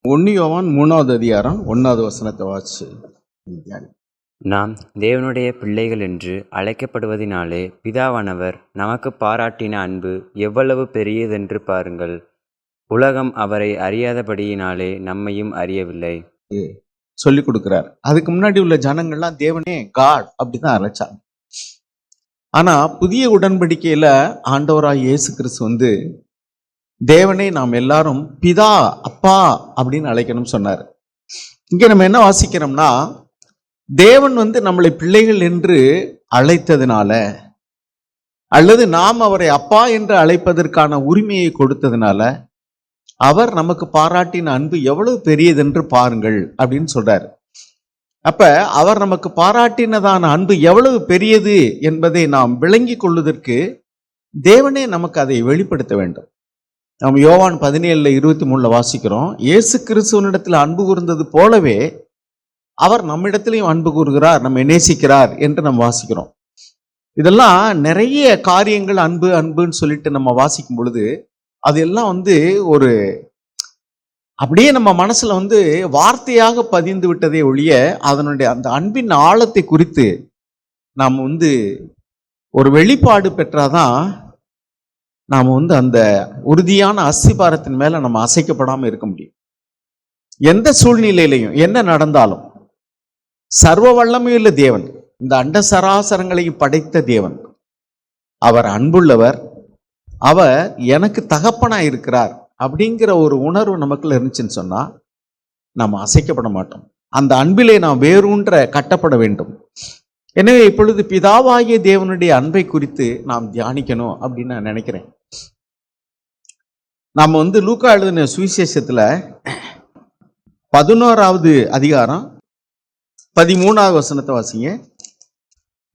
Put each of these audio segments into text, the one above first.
1 யோவான் 3வது அதிகாரம் 1வது வசனத்தை வாசிச்சு தியானி. நாம் தேவனுடைய பிள்ளைகள் என்று அழைக்கப்படுவதினாலே பிதாவானவர் நமக்கு பாராட்டின அன்பு எவ்வளவு பெரியதென்று பாருங்கள். உலகம் அவரை அறியாதபடியினாலே நம்மையும் அறியவில்லை. சொல்லி கொடுக்கிறார். அதுக்கு முன்னாடி உள்ள ஜனங்கள்லாம் தேவனே காட் அப்படிதான் அழைச்சாங்க. ஆனா புதிய உடன்படிக்கையில ஆண்டவராய் இயேசு கிறிஸ்து தேவனை நாம் எல்லாரும் பிதா அப்பா அப்படின்னு அழைக்கணும்னு சொன்னார். இங்க நம்ம என்ன வாசிக்கிறோம்னா, தேவன் நம்மளை பிள்ளைகள் என்று அழைத்ததுனால, அல்லது நாம் அவரை அப்பா என்று அழைப்பதற்கான உரிமையை கொடுத்ததுனால, அவர் நமக்கு பாராட்டின அன்பு எவ்வளவு பெரியதென்று பாருங்கள் அப்படின்னு சொல்றாரு. அப்ப அவர் நமக்கு பாராட்டினதான அன்பு எவ்வளவு பெரியது என்பதை நாம் விளங்கி கொள்வதற்கு தேவனே நமக்கு அதை வெளிப்படுத்த வேண்டும். நாம் யோவான் 17:23 வாசிக்கிறோம், இயேசு கிறிஸ்துவனிடத்தில் அன்பு கூர்ந்தது போலவே அவர் நம்மிடத்திலையும் அன்பு கூறுகிறார், நம்மை நேசிக்கிறார் என்று நம்ம வாசிக்கிறோம். இதெல்லாம் நிறைய காரியங்கள் அன்பு அன்புன்னு சொல்லிட்டு நம்ம வாசிக்கும் பொழுது அதெல்லாம் ஒரு அப்படியே நம்ம மனசுல வார்த்தையாக பதிந்து விட்டதே ஒழிய அதனுடைய அந்த அன்பின் ஆழத்தை குறித்து நாம் ஒரு வெளிப்பாடு பெற்றாதான் நாம் அந்த உறுதியான அஸ்திபாரத்தின் மேல நம்ம அசைக்கப்படாம இருக்க முடியும். எந்த சூழ்நிலையிலையும் என்ன நடந்தாலும் சர்வ வல்லமையுள்ள தேவன், இந்த அண்ட சராசரங்களையும் படைத்த தேவன், அவர் அன்புள்ளவர், அவர் எனக்கு தகப்பனா இருக்கிறார் அப்படிங்கிற ஒரு உணர்வு நமக்குள்ள இருந்துச்சுன்னு சொன்னா நாம் அசைக்கப்பட மாட்டோம். அந்த அன்பிலே நாம் வேரூன்ற கட்டப்பட வேண்டும். எனவே இப்பொழுது பிதாவாகிய தேவனுடைய அன்பை குறித்து நாம் தியானிக்கணும் அப்படின்னு நான் நினைக்கிறேன். நாம் லூக்கா எழுதின சுவிசேஷத்துல 11வது அதிகாரம் 13வது வசனத்தை வாசிங்க.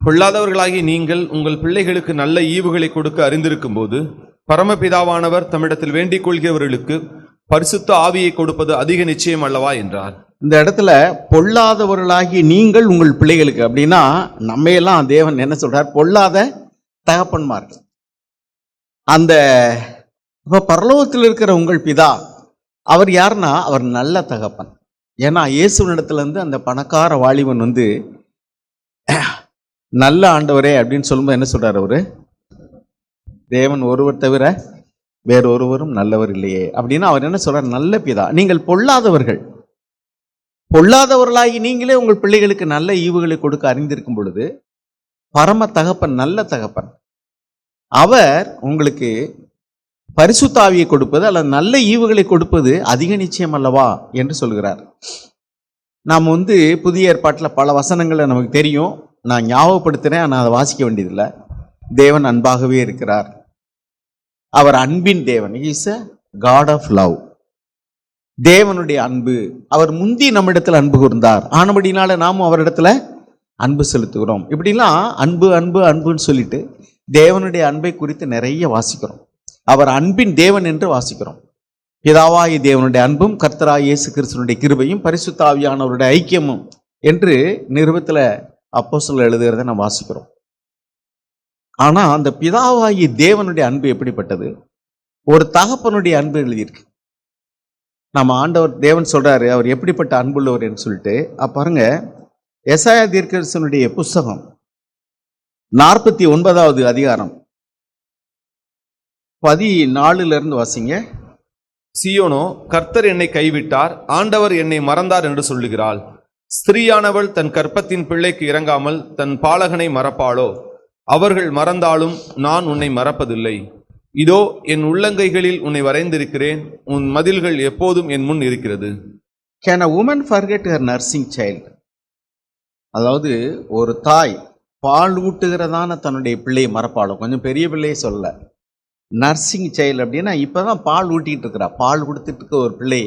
பொல்லாதவர்களாகி நீங்கள் உங்கள் பிள்ளைகளுக்கு நல்ல ஈவுகளை கொடுக்க அறிந்திருக்கும் போது பரமபிதாவானவர் தம்மிடத்தில் வேண்டிக் கொள்கிறவர்களுக்கு பரிசுத்த ஆவியை கொடுப்பது அதிக நிச்சயம் அல்லவா என்றார். இந்த இடத்துல பொல்லாதவர்களாகி நீங்கள் உங்கள் பிள்ளைகளுக்கு அப்படின்னா நம்ம எல்லாம் தேவன் என்ன சொல்றார்? பொல்லாத தகப்பன்மார்கள். அந்த பரலோகத்தில் இருக்கிற உங்கள் பிதா அவர் யாருன்னா அவர் நல்ல தகப்பன். ஏன்னா இயேசுவினிடத்துல அந்த பணக்கார வாலிபன் நல்ல ஆண்டவரே அப்படின்னு சொல்லும்போது என்ன சொல்றாரு? அவரு தேவன் ஒருவர் தவிர வேறொருவரும் நல்லவர் இல்லையே அப்படின்னா அவர் என்ன சொல்றார்? நல்ல பிதா. நீங்கள் பொல்லாதவர்கள், பொல்லாதவர்களாகி நீங்களே உங்கள் பிள்ளைகளுக்கு நல்ல ஈவுகளை கொடுக்க அறிந்திருக்கும் பொழுது பரம தகப்பன், நல்ல தகப்பன், அவர் உங்களுக்கு பரிசுத்த ஆவியை கொடுப்பது அல்லது நல்ல ஈவுகளை கொடுப்பது அதிக நிச்சயம் அல்லவா என்று சொல்கிறார். நாம் புதிய ஏற்பாட்டில் பல வசனங்களை நமக்கு தெரியும், நான் ஞாபகப்படுத்துறேன், ஆனால் அதை வாசிக்க வேண்டியதில்லை. தேவன் அன்பாகவே இருக்கிறார், அவர் அன்பின் தேவன், is a God of love. தேவனுடைய அன்பு, அவர் முந்தி நம்மிடத்தில் அன்பு கூர்ந்தார், ஆனபடினால நாமும் அவரிடத்துல அன்பு செலுத்துகிறோம். இப்படிலாம் அன்பு அன்பு அன்புன்னு சொல்லிட்டு தேவனுடைய அன்பை குறித்து நிறைய வாசிக்கிறோம். அவர் அன்பின் தேவன் என்று வாசிக்கிறோம். பிதாவாகிய தேவனுடைய அன்பும் கர்த்தராகிய இயேசு கிறிஸ்துவினுடைய கிருபையும் பரிசுத்த ஆவியானவருடைய ஐக்கியமும் என்று நிருபத்துல அப்போஸ்தலர் எழுதுகிறத நாம் வாசிக்கிறோம். ஆனா அந்த பிதாவாகிய தேவனுடைய அன்பு எப்படிப்பட்டது? ஒரு தகப்பனுடைய அன்பு எழுதியிருக்கு. நம்ம ஆண்டவர் தேவன் சொல்றாரு அவர் எப்படிப்பட்ட அன்புள்ளவர் என்று சொல்லிட்டு. பாருங்க, எசாயா தீர்க்கதரிசனுடைய புஸ்தகம் 49வது அதிகாரம் 14 வாசிங்க. சீயோனோ, கர்த்தர் என்னை கைவிட்டார், ஆண்டவர் என்னை மறந்தார் என்று சொல்லுகிறாள். ஸ்திரீயானவள் தன் கற்பத்தின் பிள்ளைக்கு இறங்காமல் தன் பாலகனை மறப்பாளோ? அவர்கள் மறந்தாலும் நான் உன்னை மறப்பதில்லை. இதோ என் உள்ளங்கைகளில் உன்னை வரைந்திருக்கிறேன், உன் மதில்கள் எப்போதும் என் முன் இருக்கிறது. Can a woman forget her nursing child? அதாவது ஒரு தாய் பால் ஊட்டுகிறதான தன்னுடைய பிள்ளையை மறப்பாளோ? கொஞ்சம் பெரிய பிள்ளையை சொல்ல, நர்சிங் சைல்டு அப்படின்னா இப்பதான் பால் ஊட்டிட்டு இருக்கிறா, பால் கொடுத்துட்டு இருக்க ஒரு பிள்ளை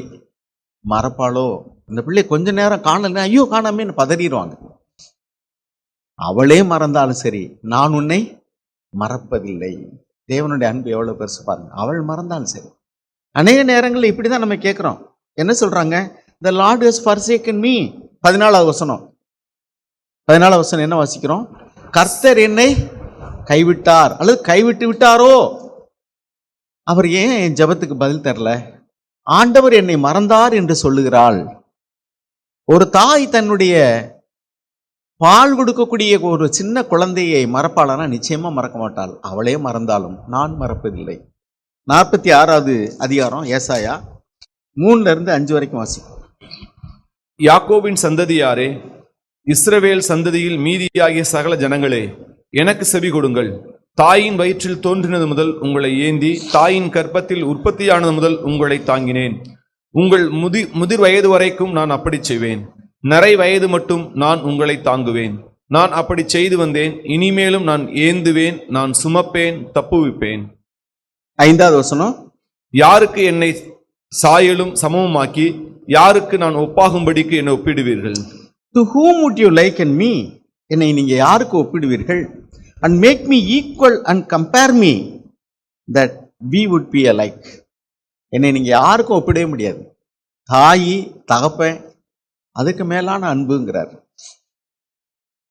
மறப்பாளோ? இந்த பிள்ளை கொஞ்ச நேரம் காணல, ஐயோ காணாமேன்னு பதறிடுவாங்க. அவளே மறந்தாலும் சரி, நான் உன்னை மறப்பதில்லை. தேவனுடைய அன்பு எவ்வளவு பெருசு பாருங்க. அவள் மறந்தாலும் சரி. அநேக நேரங்களில் இப்படிதான் நம்ம கேட்கிறோம். என்ன சொல்றாங்க? The Lord has forsaken me. 14வது வசனம் என்ன வாசிக்கிறோம்? கர்த்தர் என்னை கைவிட்டார் அல்லது கைவிட்டு விட்டாரோ? அவர் ஏன் என் ஜெபத்துக்கு பதில் தரல? ஆண்டவர் என்னை மறந்தார் என்று சொல்லுகிறாள். ஒரு தாய் தன்னுடைய பால் கொடுக்கக்கூடிய ஒரு சின்ன குழந்தையை மறப்பாளனா? நிச்சயமா மறக்க மாட்டாள். அவளே மறந்தாலும் நான் மறப்பதில்லை. 46வது அதிகாரம் ஏசாயா 3-5 வரைக்கும் வாசிக்கும். யாக்கோபின் சந்ததியாரே, இஸ்ரவேல் சந்ததியில் மீதியாகிய சகல ஜனங்களே, எனக்கு செவி கொடுங்கள். தாயின் வயிற்றில் தோன்றினது முதல் உங்களை ஏந்தி, தாயின் கர்ப்பத்தில் உற்பத்தியானது முதல் உங்களை தாங்கினேன். உங்கள் முதிர் வயது வரைக்கும் நான் அப்படி செய்வேன். நிறை வயது மட்டும் நான் உங்களை தாங்குவேன். நான் அப்படி செய்து வந்தேன். இனிமேலும் நான் ஏந்துவேன், நான் சுமப்பேன், தப்புவிப்பேன். 5வது வசனம், யாருக்கு என்னை சாயலும் சமமுமாக்கி யாருக்கு நான் ஒப்பாகும்படிக்கு என்னை ஒப்பிடுவீர்கள்? To whom would you liken me? என்னை நீங்க யாருக்கு ஒப்பிடுவீர்கள்? And make me equal and compare me that we would be alike. என்னை நீங்க யாருக்கும் ஒப்பிடவே முடியாது. தாயி தகப்பன், அதுக்கு மேலான அன்புங்கிறார்.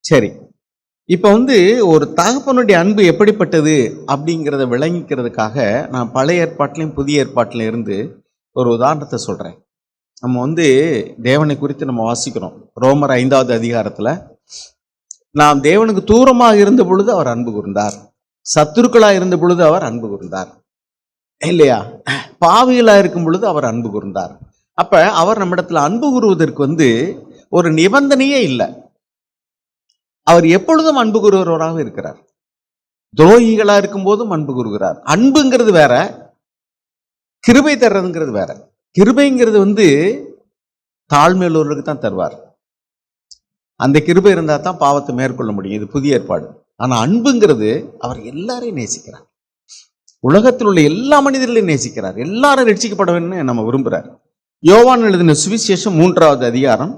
சரி, இப்ப ஒரு தகப்பனுடைய அன்பு எப்படிப்பட்டது அப்படிங்கிறத விளங்கிக்கிறதுக்காக நான் பழைய ஏற்பாட்டிலையும் புதிய ஏற்பாட்டில இருந்து ஒரு உதாரணத்தை சொல்றேன். நம்ம தேவனை குறித்து நம்ம வாசிக்கிறோம். ரோமர் 5வது அதிகாரத்துல, நாம் தேவனுக்கு தூரமாக இருந்த பொழுது அவர் அன்பு கூர்ந்தார், சத்துருக்களா இருந்த பொழுது அவர் அன்பு கூர்ந்தார், இல்லையா? பாவிகளா இருக்கும் பொழுது அவர் அன்பு கூர்ந்தார். அப்ப அவர் நம்மிடத்துல அன்பு கூறுவதற்கு ஒரு நிபந்தனையே இல்லை. அவர் எப்பொழுதும் அன்பு கூறுகிறவராக இருக்கிறார். துரோகிகளா இருக்கும் போதும் அன்பு கூறுகிறார். அன்புங்கிறது வேற, கிருபை தர்றதுங்கிறது வேற. கிருபைங்கிறது தாழ்மையுள்ளவர்களுக்கு தான் தருவார். அந்த கிருபை இருந்தா தான் பாவத்தை மேற்கொள்ள முடியும். இது புதிய ஏற்பாடு. ஆனா அன்புங்கிறது அவர் எல்லாரையும் நேசிக்கிறார். உலகத்தில் உள்ள எல்லா மனிதர்களையும் நேசிக்கிறார். எல்லாரும் ரட்சிக்கப்பட வேண்டும் நம்ம விரும்புறார். யோவான் எழுதின சுவிசேஷம் 3வது அதிகாரம்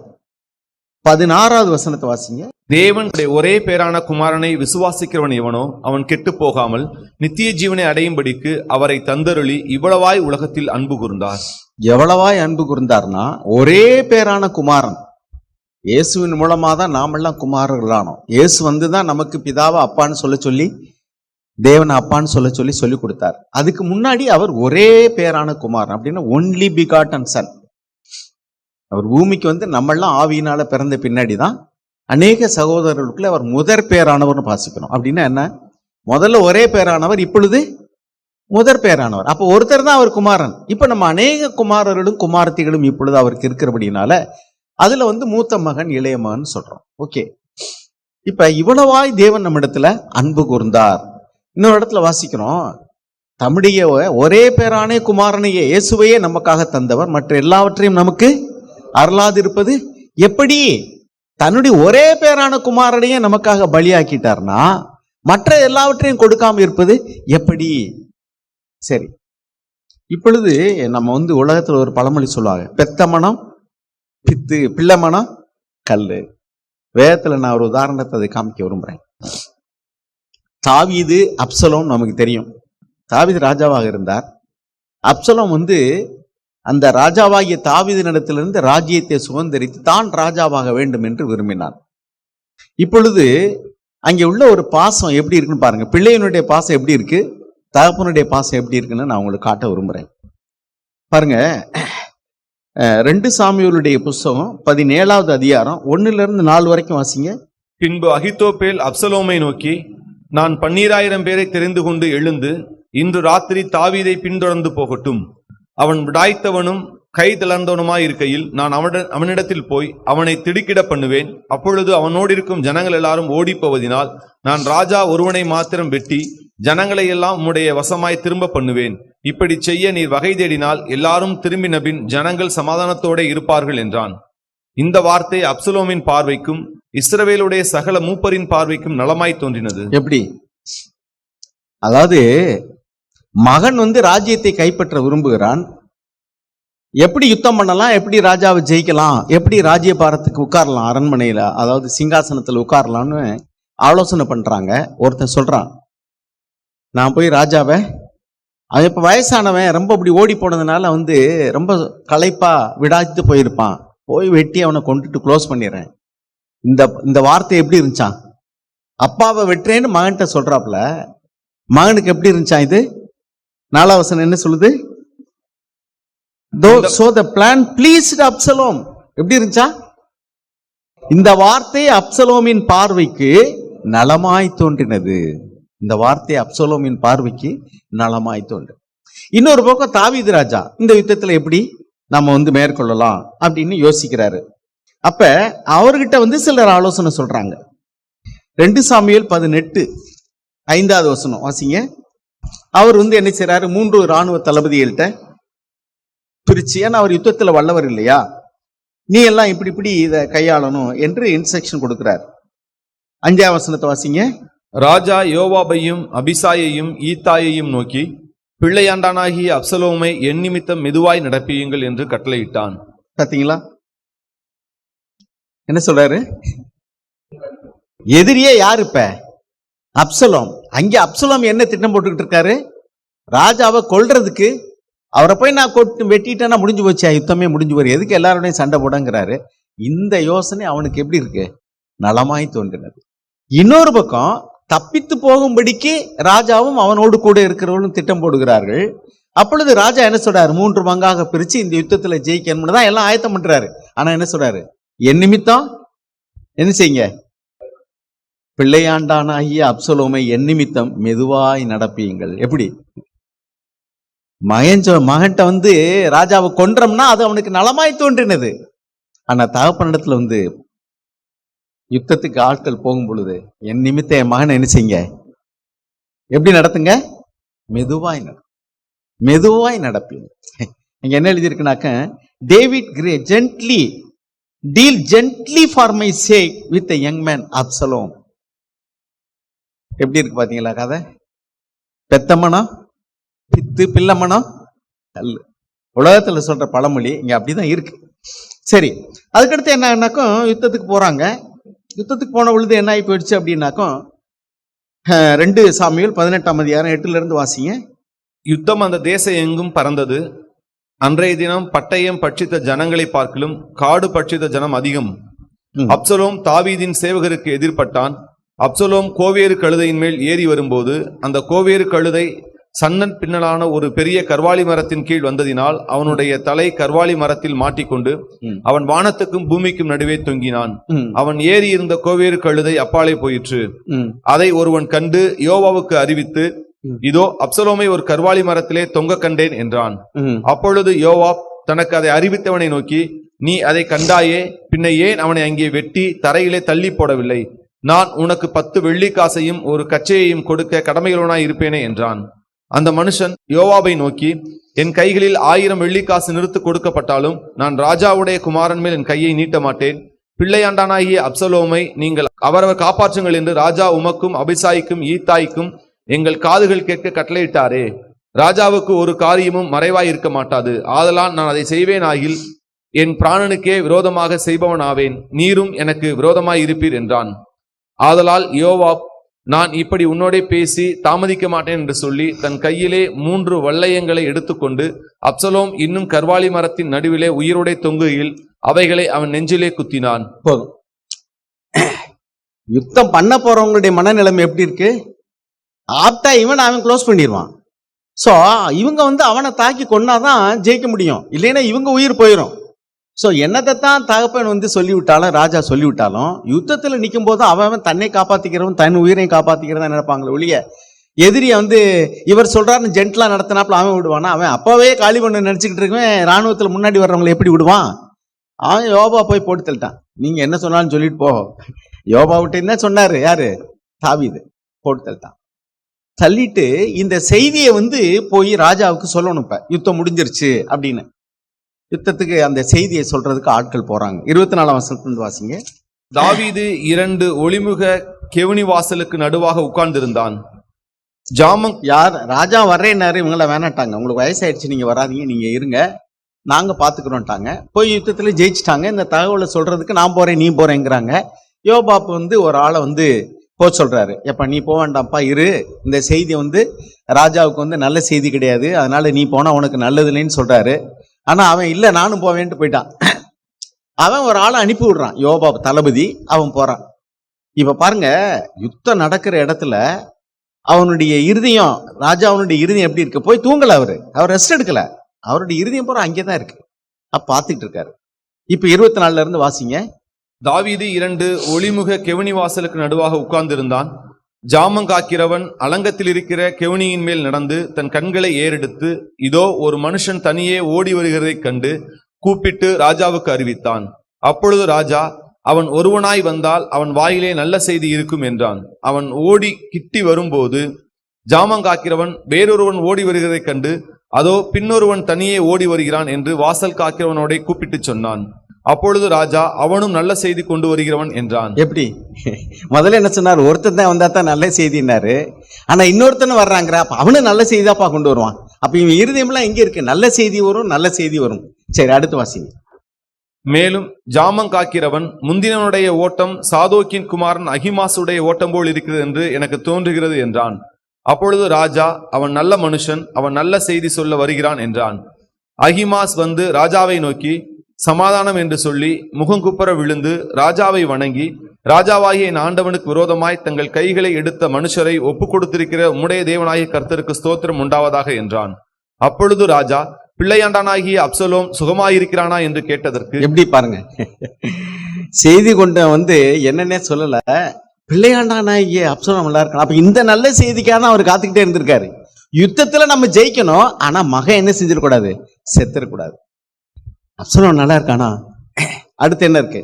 16வது வசனத்தை வாசிங்க. தேவனுடைய ஒரே பேரான குமாரனை விசுவாசிக்கிறவன் எவனோ அவன் கெட்டு போகாமல் நித்திய ஜீவனை அடையும்படிக்கு அவரை தந்தருளி இவ்வளவாய் உலகத்தில் அன்பு கூர்ந்தார். எவ்வளவாய் அன்பு கூர்ந்தார்னா, ஒரே பேரான குமாரன் இயேசுவின் மூலமா தான் நாமெல்லாம் குமாரர்களானோம். இயேசு தான் நமக்கு பிதாவை அப்பான்னு சொல்லி, தேவனை அப்பான்னு சொல்லி கொடுத்தார். அதுக்கு முன்னாடி அவர் ஒரே பேரான குமாரன், அப்படின்னா ஒன்லி பிகாட்டன் சன். அவர் பூமிக்கு நம்மெல்லாம் ஆவியினால பிறந்த பின்னாடி தான் அநேக சகோதரர்களுக்குள்ள அவர் முதற் பேரானவர்னு வாசிக்கணும். அப்படின்னா என்ன? முதல்ல ஒரே பேரானவர், இப்பொழுது முதற் பேரானவர். அப்போ ஒருத்தர் தான் அவர் குமாரன். இப்ப நம்ம அநேக குமாரர்களும் குமாரத்திகளும் இப்பொழுது அவருக்கு இருக்கிறபடினால அதுல மூத்த மகன் இளைய மகன் சொல்றோம். ஓகே, இப்ப இவ்வளவாய் தேவன் நம்ம இடத்துல அன்பு கூர்ந்தார். இன்னொரு இடத்துல வாசிக்கிறோம், தம்முடைய ஒரே பேரானே குமாரனையே இயேசுவையே நமக்காக தந்தவர் மற்ற எல்லாவற்றையும் நமக்கு அருளாதிருப்பது எப்படி? தன்னுடைய ஒரே பேரான குமாரனையே நமக்காக பலியாக்கிட்டார்னா மற்ற எல்லாவற்றையும் கொடுக்காம இருப்பது எப்படி? சரி, இப்பொழுது நம்ம உலகத்துல ஒரு பழமொழி சொல்லுவாங்க, பெத்த மனம் பித்து, பிள்ளை மனம் கல்லு. வேதத்துல நான் ஒரு உதாரணத்தை அதை காமிக்க விரும்புறேன். தாவீது அப்சலோம் நமக்கு தெரியும். தாவீது ராஜாவாக இருந்தார். அப்சலோம் அந்த ராஜாவாகிய தாவீதினிடத்திலிருந்து ராஜ்யத்தை சுதந்திரித்து தான் ராஜாவாக வேண்டும் என்று விரும்பினார். இப்பொழுது அங்கே உள்ள ஒரு பாசம் எப்படி இருக்குன்னு பாருங்க. பிள்ளையினுடைய பாசம் எப்படி இருக்கு, தகப்பனுடைய பாசம் எப்படி இருக்குன்னு நான் உங்களுக்கு காட்ட விரும்புறேன். பாருங்க, 2 சாமுவேலுடைய புஸ்தகம் 17வது அதிகாரம் 1-4 வரைக்கும் வாசிங்க. பின்பு அகித்தோப்பேல் அப்சலோமை நோக்கி, நான் 12000 பேரை தெரிந்து கொண்டு எழுந்து இன்று ராத்திரி தாவீதை பின்தொடர்ந்து போகட்டும். அவன் விடாய்த்தவனும் கை தளர்ந்தவனுமாய் இருக்கையில் நான் அவனிடத்தில் போய் அவனை திடுக்கிட பண்ணுவேன். அப்பொழுது அவனோடு இருக்கும் ஜனங்கள் எல்லாரும் ஓடி போவதினால் நான் ராஜா ஒருவனை மாத்திரம் வெட்டி ஜனங்களை எல்லாம் உம்முடைய வசமாய் திரும்ப பண்ணுவேன். இப்படி செய்ய நீர் வகை தேடினால் எல்லாரும் திரும்பினபின் ஜனங்கள் சமாதானத்தோட இருப்பார்கள் என்றான். இந்த வார்த்தை அப்சலோமின் பார்வைக்கும் இஸ்ரவேலுடைய சகல மூப்பரின் பார்வைக்கும் நலமாய் தோன்றினது. எப்படி? அதாவது மகன் ராஜ்யத்தை கைப்பற்ற விரும்புகிறான். எப்படி யுத்தம் பண்ணலாம், எப்படி ராஜாவை ஜெயிக்கலாம், எப்படி ராஜ்ய பாரத்துக்கு உட்காரலாம், அரண்மனையில அதாவது சிங்காசனத்தில் உட்காரலாம்னு ஆலோசனை பண்றாங்க. ஒருத்தன் சொல்றான், நான் போய் ராஜாவை, அவன் இப்ப வயசானவன், ரொம்ப அப்படி ஓடி போனதுனால ரொம்ப களைப்பா விடாய்த்து போயிருப்பான், போய் வெட்டி அவனை கொண்டுட்டு க்ளோஸ் பண்ணிடுறேன். இந்த வார்த்தை எப்படி இருந்துச்சான்? அப்பாவை வெட்டுறேன்னு மகன்கிட்ட சொல்றாப்புல. மகனுக்கு எப்படி இருந்துச்சான் இது? 4வது வசனம் என்ன சொல்லுது? So the plan pleased Absalom. எப்படி இருந்துச்சா? இந்த வார்த்தை அப்சலோமின் பார்வைக்கு நலமாய் தோன்றினது. இந்த வார்த்தை அப்சலோமின் பார்வைக்கு நலமாய் தோன்று. இன்னொரு பக்கம் தாவீது ராஜா இந்த யுத்தத்துல எப்படி நம்ம மேற்கொள்ளலாம் அப்படின்னு யோசிக்கிறாரு. அப்ப அவர்கிட்ட சிலர் ஆலோசனை சொல்றாங்க. 2 சாமுவேல் 18 5வது வசனம் வாசிங்க. அவர் என்ன செய்யறாரு, 3 இராணுவ தளபதிகள்கிட்ட பிரிச்சு, ஏன்னா அவர் யுத்தத்துல வல்லவர் இல்லையா, நீ எல்லாம் இப்படி இதை கையாளணும் என்று இன்ஸ்ட்ரக்ஷன் கொடுக்கிறார். 5வது வசனத்தை வாசிங்க. ராஜா யோவாபையும் அபிசாயையும் ஈத்தாயையும் நோக்கி, பிள்ளையாண்டானாகிய அப்சலோமை என் நிமித்தம் மெதுவாய் நடப்பியுங்கள் என்று கட்டளையிட்டான். பாத்தீங்களா என்ன சொல்றாரு? எதிரியே யாரு? இப்ப அப்சலோம். அங்கே அப்சலோம் என்ன திட்டம் போட்டுக்கிட்டு இருக்காரு? ராஜாவை கொல்றதுக்கு. அவரை போய் நான் வெட்டிட்டேன்னா முடிஞ்சு போச்சு, யுத்தமே முடிஞ்சு போய் எதுக்கு எல்லாரோடையும் சண்டை போடங்கிறாரு. இந்த யோசனை அவனுக்கு எப்படி இருக்கு? நலமாய் தோன்றினது. இன்னொரு பக்கம் தப்பித்து போகும்படிக்கு ராஜாவும் அவனோடு கூட இருக்கிறவர்களும் திட்டம் போடுகிறார்கள். அப்பொழுது ராஜா என்ன சொல்றாரு? 3 பங்காக பிரிச்சு இந்த யுத்தத்துல ஜெயிக்கணும்னு தான் எல்லாம் ஆயத்தம் பண்றாரு. ஆனா என்ன சொல்றாரு? என் நிமித்தம் என்ன செய்யுங்க, பிள்ளையாண்டானாகிய அப்சலோமை என் நிமித்தம் மெதுவாய் நடப்பியுங்கள். எப்படி மகன்கிட்ட ராஜாவை கொன்றோம்னா அது அவனுக்கு நலமாய் தோன்றினது. ஆனா தகப்பனிடத்துல யுத்தத்துக்கு ஆட்கள் போகும் பொழுது என் நிமித்த என் மகனை என்ன செய்யுங்க, எப்படி நடத்துங்க, மெதுவாய் நடப்பீங்க. இங்க என்ன எழுதியிருக்குனாக்க, David gray gently deal gently for my sake with young man Absalom. எப்படி இருக்கு பாத்தீங்களா கதை? பெத்தமனம் பித்து பிள்ளமனம் கல். உலகத்துல சொல்ற பழமொழி இங்க அப்படிதான் இருக்கு. சரி, அதுக்கடுத்து என்னன்னாக்கும் யுத்தத்துக்கு போறாங்க. யுத்தத்துக்கு போன பொழுது என்ன ஆகி போயிடுச்சு அப்படின்னாக்கும், 2 சாமுவேல் 18ஆம் அதிகாரம் 8ல இருந்து வாசிங்க. யுத்தம் அந்த தேசம் எங்கும் பறந்தது. அன்றைய தினம் பட்டயம் பட்சித்த ஜனங்களை பார்க்கலும் காடு பட்சித்த ஜனம் அதிகம். அப்சலோம் தாவீதின் சேவகருக்கு எதிர்பட்டான். அப்சலோம் கோவேறு கழுதையின் மேல் ஏறி வரும்போது அந்த கோவேறு கழுதை சன்னன் பின்னலான ஒரு பெரிய கர்வாலி மரத்தின் கீழ் வந்ததினால் அவனுடைய தலை கர்வாலி மரத்தில் மாட்டிக்கொண்டு அவன் வானத்துக்கும் பூமிக்கும் நடுவே தொங்கினான். அவன் ஏறி இருந்த கோவேறு கழுதை அப்பாலே போயிற்று. அதை ஒருவன் கண்டு யோவாவுக்கு அறிவித்து, இதோ அப்சலோமை ஒரு கர்வாலி மரத்திலே தொங்க கண்டேன் என்றான். அப்பொழுது யோவாப் தனக்கு அதை அறிவித்தவனை நோக்கி, நீ அதை கண்டாயே, பின்ன ஏன் அவனை அங்கே வெட்டி தரையிலே தள்ளி போடவில்லை? நான் உனக்கு 10 வெள்ளிக்காசையும் ஒரு கச்சையையும் கொடுக்க கடமையுள்ளவனாய் இருப்பேனே என்றான். அந்த மனுஷன் யோவாபை நோக்கி, என் கைகளில் 1000 வெள்ளிக்காசு நிறுத்து கொடுக்கப்பட்டாலும் நான் ராஜாவுடைய குமாரன் மேல் என் கையை நீட்ட மாட்டேன். பிள்ளையாண்டானாகிய அப்சலோமை நீங்கள் அவரவர் காப்பாற்றுங்கள் என்று ராஜா உமக்கும் அபிசாய்க்கும் ஈத்தாய்க்கும் எங்கள் காதுகள் கேட்க கட்டளையிட்டாரே. ராஜாவுக்கு ஒரு காரியமும் மறைவாய் இருக்க மாட்டாது. ஆதலால் நான் அதை செய்வேனாகில் என் பிராணனுக்கே விரோதமாக செய்பவன் ஆவேன். நீரும் எனக்கு விரோதமாய் இருப்பீர் என்றான். ஆதலால் யோவாப், நான் இப்படி உன்னோடே பேசி தாமதிக்க மாட்டேன் என்று சொல்லி தன் கையிலே 3 வல்லையங்களை எடுத்துக்கொண்டு அப்சலோம் இன்னும் கர்வாலி மரத்தின் நடுவிலே உயிரோடே தொங்குகையில் அவைகளை அவன் நெஞ்சிலே குத்தினான். போதும். யுத்தம் பண்ண போறவங்களுடைய மனநிலைமை எப்படி இருக்கு? ஆப்டா அவன் க்ளோஸ் பண்ணிடுவான். சோ இவங்க அவனை தாக்கி கொன்னாதான் ஜெயிக்க முடியும், இல்லைன்னா இவங்க உயிர் போயிடும். ஸோ என்னத்தை தான் தகப்பன் சொல்லிவிட்டாலும் ராஜா சொல்லிவிட்டாலும் யுத்தத்தில் நிற்கும் போது அவன் தன்னை காப்பாற்றிக்கிறவன் தன் உயிரையும் காப்பாற்றிக்கிறதா நினைப்பாங்களே ஒழிய, எதிரியை இவர் சொல்றாருன்னு ஜென்ட்லா நடத்தினாப்புல அவன் விடுவானா? அவன் அப்பவே காலி பண்ண நினைச்சுக்கிட்டு இருக்கவன் ராணுவத்தில் முன்னாடி வர்றவங்களை எப்படி விடுவான்? அவன் யோபா போய் போட்டு தள்ளிட்டான். நீங்க என்ன சொன்னாலும் சொல்லிட்டு போ. யோபா விட்டு என்ன சொன்னாரு? யாரு? தாவீது. போட்டு தள்ளிட்டான். தள்ளிட்டு இந்த செய்தியை போய் ராஜாவுக்கு சொல்லணும். இப்ப யுத்தம் முடிஞ்சிருச்சு அப்படின்னு யுத்தத்துக்கு அந்த செய்தியை சொல்றதுக்கு ஆட்கள் போறாங்க. 24ஆம் வசனத்திலிருந்து வாசிங்க. தாவீது 2 ஒளிமுக கெவுனி வாசலுக்கு நடுவாக உட்கார்ந்திருந்தான். ஜாமம் யார் ராஜா வர்றேன்னாரு. இவங்கள வேணாட்டாங்க, உங்களுக்கு வயசாயிடுச்சு, நீங்க வராதீங்க, நீங்க இருங்க, நாங்க பாத்துக்கிறோம்ட்டாங்க. போய் யுத்தத்துல ஜெயிச்சுட்டாங்க. இந்த தகவலை சொல்றதுக்கு நான் போறேன் நீ போறேங்கிறாங்க. யோபாப்பு ஒரு ஆளை போக சொல்றாரு. எப்ப நீ போக வேண்டாம்ப்பா, இரு, இந்த செய்தி ராஜாவுக்கு நல்ல செய்தி கிடையாது, அதனால நீ போனா உனக்கு நல்லது இல்லைன்னு சொல்றாரு. ஆனா அவன் இல்ல நானும் போவேன்ட்டு போயிட்டான். அவன் ஒரு ஆளை அனுப்பி விடுறான், யோபாப் தளபதி. அவன் போறான். இப்ப பாருங்க, யுத்தம் நடக்கிற இடத்துல அவனுடைய இருதயம், ராஜாவுடைய இருதயம் எப்படி இருக்கு? போய் தூங்கல, அவர் ரெஸ்ட் எடுக்கல. அவருடைய இருதயம் பூரா அங்கேதான் இருக்கு. அப்ப பார்த்துட்டு இருக்காரு. இப்ப 24 இருந்து வாசிங்க. தாவீது 2 ஒளிமுக கெவுனி வாசலுக்கு நடுவாக உட்கார்ந்திருந்தான். ஜாமங்காக்கிறவன் அலங்கத்தில் இருக்கிற கெவுனியின் மேல் நடந்து தன் கண்களை ஏறெடுத்து, இதோ ஒரு மனுஷன் தனியே ஓடி வருகிறதைக் கண்டு கூப்பிட்டு ராஜாவுக்கு அறிவித்தான். அப்பொழுது ராஜா, அவன் ஒருவனாய் வந்தால் அவன் வாயிலே நல்ல செய்தி இருக்கும் என்றான். அவன் ஓடி கிட்டி வரும்போது ஜாமங்காக்கிறவன் வேறொருவன் ஓடி வருகிறதைக் கண்டு, அதோ பின்னொருவன் தனியே ஓடி வருகிறான் என்று வாசல் காக்கிறவனோட கூப்பிட்டு சொன்னான். அப்பொழுது ராஜா, அவனும் நல்ல செய்தி கொண்டு வருகிறவன் என்றான். எப்படி? முதல்ல என்ன சொன்னார்? ஒருத்தன் தான் வந்தா தான் நல்ல செய்தினாரு. ஆனா இன்னொருத்தனும் வர்றாங்கிற, அப்ப அவனும் நல்ல செய்தி தான்ப்பா கொண்டு வருவான். அப்ப இவன் இருதயம்லாம் எங்க இருக்கு? நல்ல செய்தி வரும், நல்ல செய்தி வரும். சரி, அடுத்து வாசிங்க. மேலும் ஜாமங்காக்கிறவன், முந்தினனுடைய ஓட்டம் சாதோக்கின் குமாரன் அகிமாசுடைய ஓட்டம் போல் இருக்கிறது என்று எனக்கு தோன்றுகிறது என்றான். அப்பொழுது ராஜா, அவன் நல்ல மனுஷன், அவன் நல்ல செய்தி சொல்ல வருகிறான் என்றான். அகிமாஸ் வந்து ராஜாவை நோக்கி சமாதானம் என்று சொல்லி முகங்குப்புற விழுந்து ராஜாவை வணங்கி, ராஜாவாகிய என் ஆண்டவனுக்கு விரோதமாய் தங்கள் கைகளை எடுத்த மனுஷரை ஒப்பு கொடுத்திருக்கிற உம்முடைய தேவனாகிய கர்த்தருக்கு ஸ்தோத்திரம் உண்டாவதாக என்றான். அப்பொழுது ராஜா, பிள்ளையாண்டானாகிய அப்சலோம் சுகமாயிருக்கிறானா என்று கேட்டதற்கு, எப்படி பாருங்க, செய்தி கொண்ட வந்து என்னன்னே சொல்லல, பிள்ளையாண்டானாகிய அப்சலோம் நல்லா இருக்கான். அப்ப இந்த நல்ல செய்திக்காக தான் அவர் காத்துக்கிட்டே இருந்திருக்காரு. யுத்தத்துல நம்ம ஜெயிக்கணும், ஆனா மகன் என்ன செஞ்சிடக்கூடாது? செத்துடக்கூடாது. அப்சலோம் நல்லா இருக்கானா? அடுத்து என்ன இருக்கு?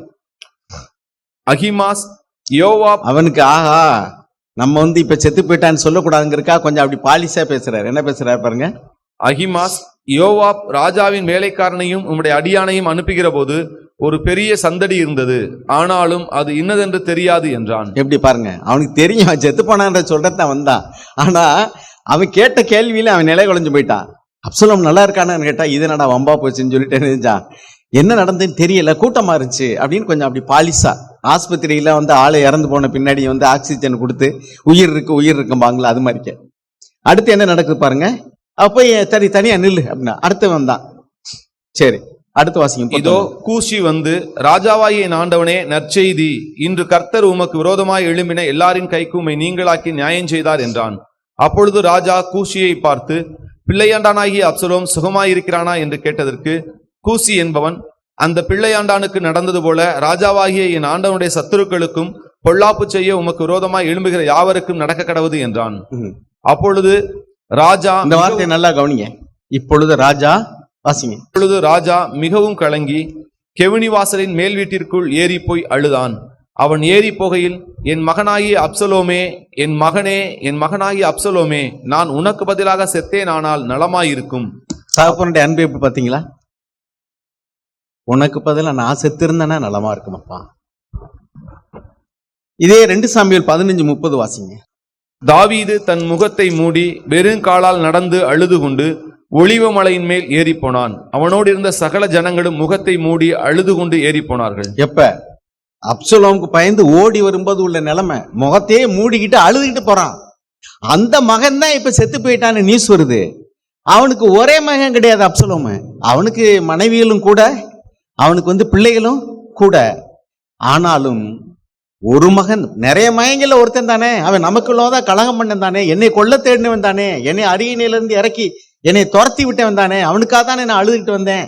அகிமாஸ் யோவாப், அவனுக்கு ஆஹா நம்ம வந்து இப்ப செத்து போயிட்டான்னு சொல்லக்கூடாதுங்கிறக்கா கொஞ்சம் அப்படி பாலிசா பேசுறாரு. என்ன பேசுறாரு பாருங்க. அகிமாஸ், யோவாப் ராஜாவின் வேலைக்காரனையும் உம்முடைய அடியானையும் அனுப்புகிற போது ஒரு பெரிய சந்தடி இருந்தது, ஆனாலும் அது இன்னதென்று தெரியாது என்றான். எப்படி பாருங்க, அவனுக்கு தெரியும் அவன் செத்து போனான்ற சொல்றதான் வந்தான். ஆனா அவன் கேட்ட கேள்வியில அவன் நிலை குலைஞ்சு போயிட்டான். அப்சலோம் நல்லா இருக்கானு கேட்டா, இது என்னடா வம்பா போச்சுன்னு சொல்லிட்டு நினைச்சான். என்ன நடந்ததுன்னு தெரியல, கூட்டமா இருந்துச்சு அப்படின்னு கொஞ்சம் அப்படி பாலிசா. ஆஸ்பத்திரியில வந்து ஆளு இறந்து போன பின்னாடி வந்து ஆக்சிஜன் கொடுத்து உயிர் இருக்கும்பாங்களா, அது மாதிரிக்க. அடுத்து என்ன நடக்குது பாருங்க. அப்ப சரி தனியா நில்லு அப்படின்னா அடுத்து வந்தான். சரி, அடுத்து வாசிங்க. இதோ கூஷி வந்து, ராஜாவாகிய என் ஆண்டவனே, நற்செய்தி, இன்று கர்த்தர் உமக்கு விரோதமாய் எழும்பின எல்லாரின் கைக்கு உம்மை நீங்களாக்கி நியாயம் செய்தார் என்றான். அப்பொழுது ராஜா கூஷியை பார்த்து, பிள்ளையாண்டானாகிய அப்சலோம் சுகமாயிருக்கிறானா என்று கேட்டதற்கு, கூசி என்பவன், அந்த பிள்ளையாண்டானுக்கு நடந்தது போல ராஜாவாகிய என் ஆண்டவனுடைய சத்துருக்களுக்கும் பொல்லாப்பு செய்ய உமக்கு விரோதமாய் எழும்புகிற யாவருக்கும் நடக்க கடவுது என்றான். அப்பொழுது ராஜா, இந்த வார்த்தையை நல்லா கவனிங்க. இப்பொழுது ராஜா, வாசிங்க. இப்பொழுது ராஜா மிகவும் கலங்கி கெவுனி வாசலின் மேல் வீட்டிற்குள் ஏறி போய் அழுதான். அவன் ஏறி போகையில், என் மகனாகிய அப்சலோமே, என் மகனே, என் மகனாகிய அப்சலோமே, நான் உனக்கு பதிலாக செத்தேன், ஆனால் நலமாயிருக்கும். தகப்பனுடைய அன்பு எப்படி பாத்தீங்களா? உனக்கு பதிலா நான் செத்து இருந்தேன்னா நலமா இருக்குமாப்பா. இதே 2 சாமுவேல் 15:30 வாசிங்க. தாவீது தன் முகத்தை மூடி வெறுங்காலால் நடந்து அழுது கொண்டு ஒலிவ மலையின் மேல் ஏறி போனான். அவனோடு இருந்த சகல ஜனங்களும் முகத்தை மூடி அழுது கொண்டு ஏறி போனார்கள். எப்ப அப்சலோமுக்கு பயந்து ஓடி வரும்போது உள்ள நிலைமை, முகத்தையே மூடிக்கிட்டு அழுதுகிட்டு போறான். அந்த மகன் தான் இப்ப செத்து போயிட்டான்னு நியூஸ் வருது. அவனுக்கு ஒரே மகன் கிடையாது அப்சலோமு, அவனுக்கு மனைவிகளும் கூட, அவனுக்கு வந்து பிள்ளைகளும் கூட. ஆனாலும் ஒரு மகன், நிறைய மகன்கள் ஒருத்தன் தானே, அவன் நமக்குள்ளதான் கலகம் பண்ணன் தானே, என்னை கொல்ல தேடினவன் தானே, என்னை அரியணையிலிருந்து இறக்கி என்னை துரத்தி விட்டவன் தானே, அவனுக்காக தானே நான் அழுதுகிட்டு வந்தேன்.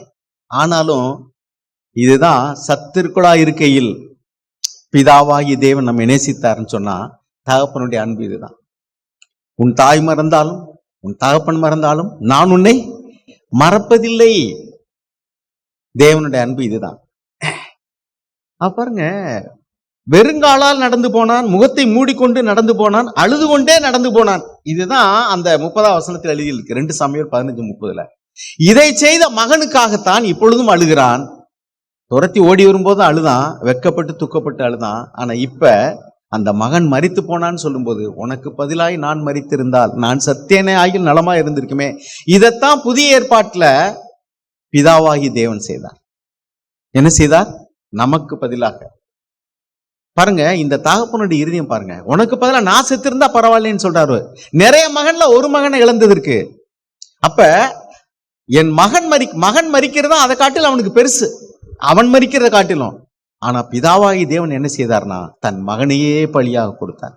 ஆனாலும் இதுதான் சத்துருக்குள்ளா இருக்கையில் பிதாவாகி தேவன் நம்ம நேசித்தாருன்னு சொன்னா தகப்பனுடைய அன்பு இதுதான். உன் தாய் மறந்தாலும் உன் தகப்பன் மறந்தாலும் நான் உன்னை மறப்பதில்லை. தேவனுடைய அன்பு இதுதான். பாருங்க, வெறுங்காலால் நடந்து போனான், முகத்தை மூடிக்கொண்டு நடந்து போனான், அழுது கொண்டே நடந்து போனான். இதுதான் அந்த 30ஆம் வசனத்தில் எழுதியிருக்கு, 2 சாமுவேல் 15:30. இதை செய்த மகனுக்காகத்தான் இப்பொழுதும் அழுகிறான். துரத்தி ஓடி வரும்போது அழுதான், வெக்கப்பட்டு துக்கப்பட்டு அழுதான். ஆனா இப்ப அந்த மகன் மரித்து போனான்னு சொல்லும்போது, உனக்கு பதிலாய் நான் மரித்திருந்தால் நான் சத்தியனே ஆகில் நலமா இருந்திருக்குமே. இதைத்தான் புதிய ஏற்பாட்டுல பிதாவாகி தேவன் செய்தார். என்ன செய்தார்? நமக்கு பதிலாக. பாருங்க, இந்த தகப்பனுடைய இருதயம் பாருங்க. உனக்கு பதிலா நான் செத்திருந்தா பரவாயில்லன்னு சொல்றாரு. நிறைய மகன்ல ஒரு மகனை இழந்ததற்கு. அப்ப என் மகன் மரிக்கிறதா அதை காட்டிலும் அவனுக்கு பெருசு, அவன் மரிக்கிறத காட்டிலும். ஆனா பிதாவாகி தேவன் என்ன செய்தார்னா தன் மகனையே பலியாக கொடுத்தார்.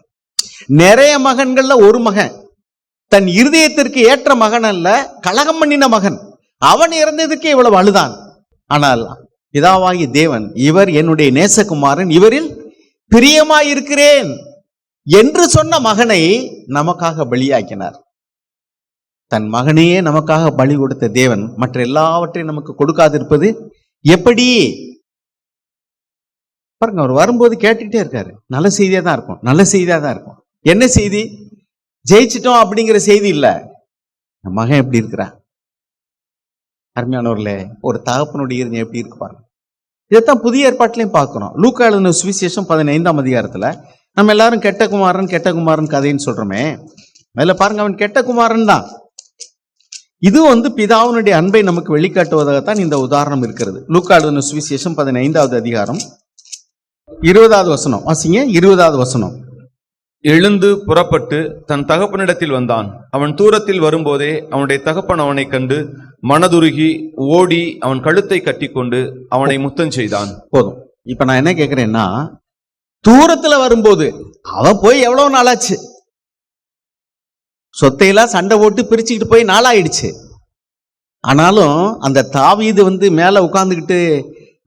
நிறைய மகன்கள்ல ஒரு மகன், தன் இருதயத்திற்கு ஏற்ற மகன் அல்ல, கலகம் பண்ணின மகன். அவன் இறந்ததுக்கே இவ்வளவு அழுதான். ஆனால் பிதாவாகிய தேவன், இவர் என்னுடைய நேசகுமாரன், இவரில் பிரியமாயிருக்கிறேன் என்று சொன்ன மகனை நமக்காக பலியாக்கினார். தன் மகனையே நமக்காக பலி கொடுத்த தேவன் மற்ற எல்லாவற்றையும் நமக்கு கொடுக்காதிருப்பது எப்படி? பாருங்க, அவர் வரும்போது கேட்டுக்கிட்டே இருக்காரு. நல்ல செய்தியா தான் இருக்கும், நல்ல செய்தியா தான் இருக்கும். என்ன செய்தி? ஜெயிச்சிட்டோம் அப்படிங்கிற செய்தி இல்ல. மகன் எப்படி இருக்கிறா? அருமையானவர்களே, ஒரு தகப்பனுடைய இருதயம் எப்படி இருக்கு பாருங்க. இதைத்தான் புதிய ஏற்பாட்டிலையும் பார்க்கிறோம். லூக்கா எழுதின சுவிசேஷம் 15ஆம் அதிகாரத்துல நம்ம எல்லாரும் கெட்ட குமாரன் கதைன்னு சொல்றோமே, அதுல பாருங்க, அவன் கெட்ட குமாரன் தான். இது பிதாவினுடைய அன்பை நமக்கு வெளிக்காட்டுவதாகத்தான் இந்த உதாரணம் இருக்கிறது. லூக்கா எழுதின சுவிசேஷம் 15வது அதிகாரம் 20வது வசனம் வாசிங்க. 20வது வசனம். எழுந்து புறப்பட்டு தன் தகப்பனிடத்தில் வந்தான். அவன் தூரத்தில் வரும்போதே அவனுடைய தகப்பன் அவனை கண்டு மனதுருகி ஓடி அவன் கழுத்தை கட்டிக்கொண்டு அவனை முத்தம் செய்தான். போதும். இப்ப நான் என்ன கேட்கிறேன்னா, தூரத்துல வரும்போது அவன் போய் எவ்வளவு நாளாச்சு, சொத்தையெல்லாம் சண்டை போட்டு பிரிச்சுக்கிட்டு போய் நாளாயிடுச்சு. ஆனாலும் அந்த தாவீது மேல உட்கார்ந்துக்கிட்டு